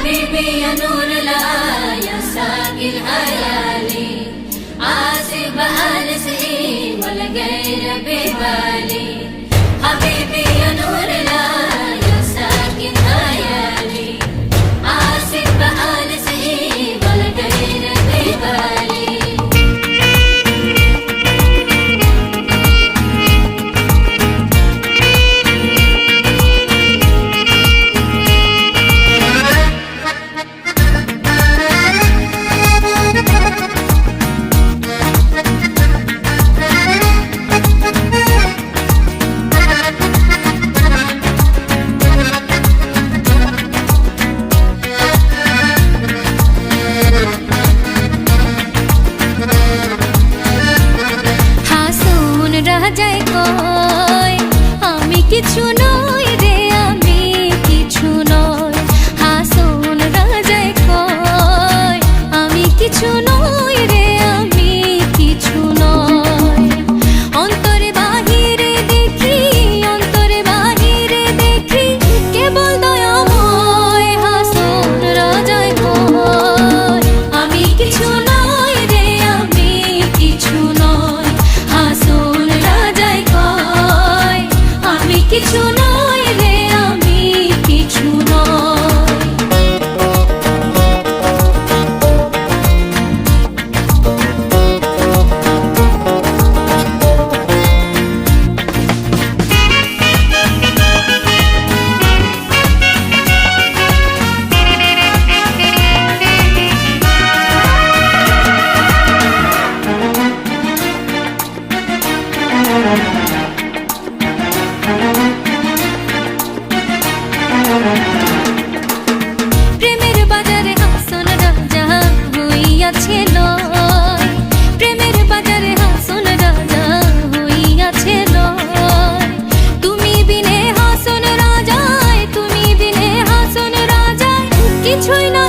حبيبي يا نور الله يا ساقي الهيالي عازب آنسي ولا غير ببالي حبيبي يا نور الله يا ساقي الهيالي عازب آنسي ولا غير ببالي রাজাই কয় আমি কিছু নই রে, আমি কিছু নই। হাসন রাজাই কয় আমি কিছু নই রে, আমি কিছু নই। অন্তরে বাহিরে দেখি, অন্তরে বাহিরে দেখি কেবল দয়াময়। হাসন রাজাই কয় আমি কিছু নই রে, আমি কিছু নই। হাসন কিছু নয় রে, আমি কিছু নয়। প্রেমের বাজারে হাসন রাজা হইয়াছে লয়, প্রেমের বাজারে হাসন রাজা হইয়াছে লয়। তুমি বিনে হাসন রাজায়, তুমি বিনে হাসন রাজায় কিছুই না